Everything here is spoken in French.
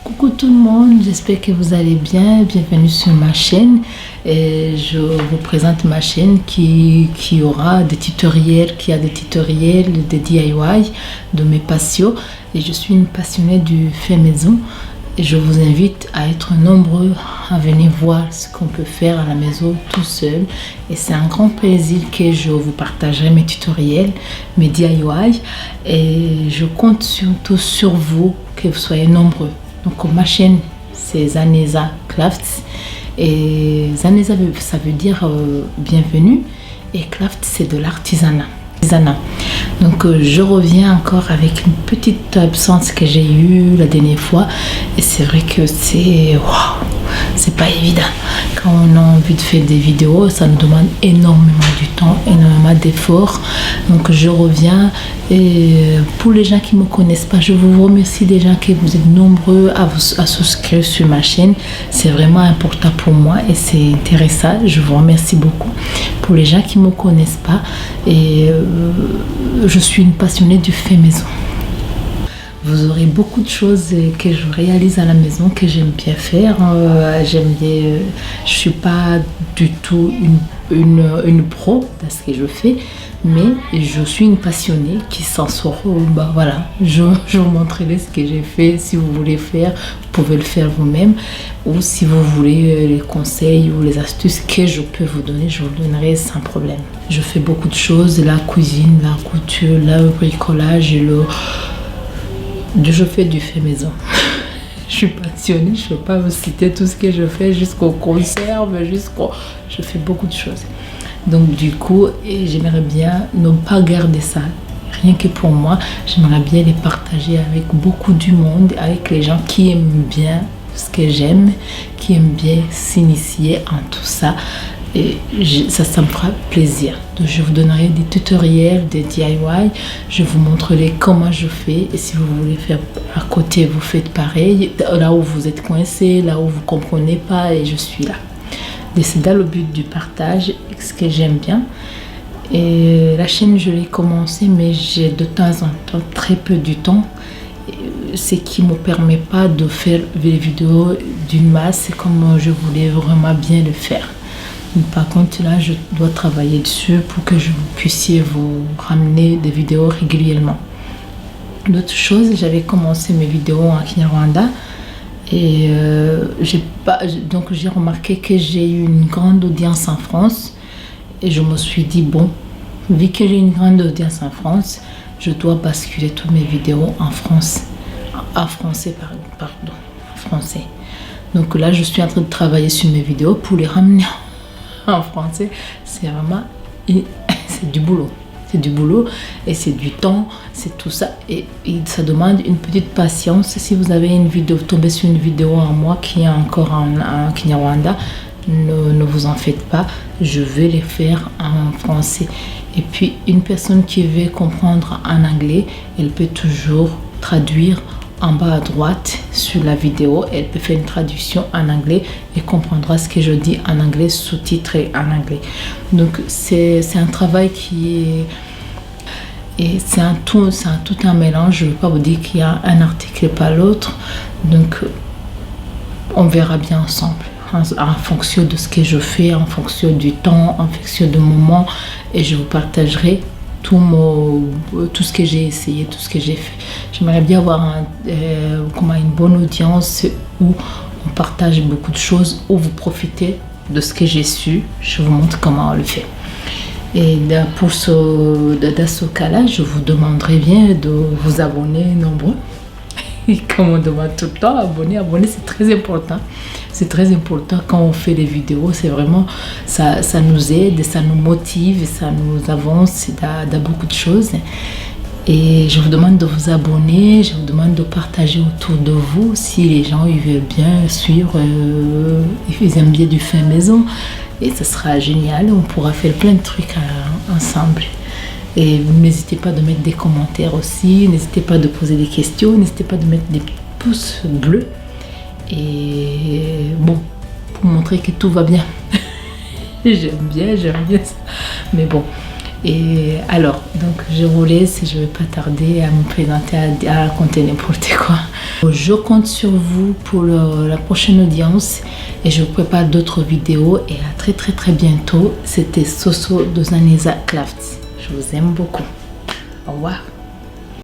Coucou tout le monde, j'espère que vous allez bien. Bienvenue sur ma chaîne. Et je vous présente ma chaîne qui aura des tutoriels, des DIY, de mes passions. Et je suis une passionnée du fait maison. Et je vous invite à être nombreux à venir voir ce qu'on peut faire à la maison tout seul. Et c'est un grand plaisir que je vous partagerai mes tutoriels, mes DIY. Et je compte surtout sur vous, que vous soyez nombreux. Donc ma chaîne c'est Zaneza Crafts. Et Zaneza ça veut dire bienvenue. Et Craft c'est de l'artisanat. Donc je reviens encore avec une petite absence que j'ai eue la dernière fois. Et c'est vrai que c'est pas évident. Quand on a envie de faire des vidéos, ça nous demande énormément du temps, énormément d'efforts. Donc je reviens. Et pour les gens qui ne me connaissent pas, je vous remercie déjà que vous êtes nombreux à souscrire sur ma chaîne. C'est vraiment important pour moi et c'est intéressant. Je vous remercie beaucoup. Pour les gens qui ne me connaissent pas, je suis une passionnée du fait maison. Vous aurez beaucoup de choses que je réalise à la maison, que j'aime bien faire. Je suis pas du tout une pro dans ce que je fais, mais je suis une passionnée qui s'en sort. Voilà, je vous montrerai ce que j'ai fait. Si vous voulez faire, vous pouvez le faire vous-même. Ou si vous voulez les conseils ou les astuces que je peux vous donner, je vous donnerai sans problème. Je fais beaucoup de choses, la cuisine, la couture, le bricolage et je fais du fait maison. Je suis passionnée, je ne peux pas vous citer tout ce que je fais, jusqu'aux conserves, je fais beaucoup de choses. Donc du coup, j'aimerais bien ne pas garder ça rien que pour moi. J'aimerais bien les partager avec beaucoup du monde, avec les gens qui aiment bien ce que j'aime, qui aiment bien s'initier en tout ça. Et ça me fera plaisir. Donc, je vous donnerai des tutoriels, des DIY. Je vous montrerai comment je fais. Et si vous voulez faire à côté, vous faites pareil. Là où vous êtes coincé, là où vous ne comprenez pas, et je suis là. Et c'est dans le but du partage, ce que j'aime bien. Et la chaîne, je l'ai commencé, mais j'ai de temps en temps très peu du temps. Ce qui ne me permet pas de faire des vidéos d'une masse comme je voulais vraiment bien le faire. Par contre, là, je dois travailler dessus pour que je puissiez vous ramener des vidéos régulièrement. D'autres choses, j'avais commencé mes vidéos en Kinyarwanda et j'ai remarqué que j'ai eu une grande audience en France et je me suis dit, bon, vu que j'ai une grande audience en France, je dois basculer toutes mes vidéos en français. Donc là, je suis en train de travailler sur mes vidéos pour les ramener en français. C'est vraiment c'est du boulot et c'est du temps, c'est tout ça et ça demande une petite patience. Si vous avez tombé sur une vidéo en moi qui est encore en Kinyarwanda, ne vous en faites pas, je vais les faire en français. Et puis une personne qui veut comprendre en anglais, elle peut toujours traduire en bas à droite sur la vidéo. Elle peut faire une traduction en anglais et comprendra ce que je dis en anglais, sous-titré en anglais. Donc c'est un travail qui est... Et c'est tout un mélange. Je ne veux pas vous dire qu'il y a un article et pas l'autre. Donc on verra bien ensemble en fonction de ce que je fais, en fonction du temps, en fonction du moment. Et je vous partagerai tout ce que j'ai essayé, tout ce que j'ai fait. J'aimerais bien avoir une bonne audience où on partage beaucoup de choses, où vous profitez de ce que j'ai su. Je vous montre comment on le fait. Et dans ce cas-là, je vous demanderai bien de vous abonner nombreux. Et comme on demande tout le temps, abonner, c'est très important. C'est très important quand on fait des vidéos. C'est vraiment, ça nous aide, ça nous motive, ça nous avance dans beaucoup de choses. Et je vous demande de vous abonner, je vous demande de partager autour de vous si les gens ils veulent bien suivre, ils aiment bien du fait maison. Et ce sera génial, on pourra faire plein de trucs ensemble. Et n'hésitez pas de mettre des commentaires aussi, n'hésitez pas de poser des questions, n'hésitez pas de mettre des pouces bleus. Et bon, pour montrer que tout va bien. j'aime bien ça. Mais bon. Et alors, donc je vous laisse, je ne vais pas tarder à me présenter, à raconter n'importe quoi. Je compte sur vous pour la prochaine audience et je vous prépare d'autres vidéos et à très bientôt. C'était Soso de Zaneza Crafts. Je vous aime beaucoup. Au revoir.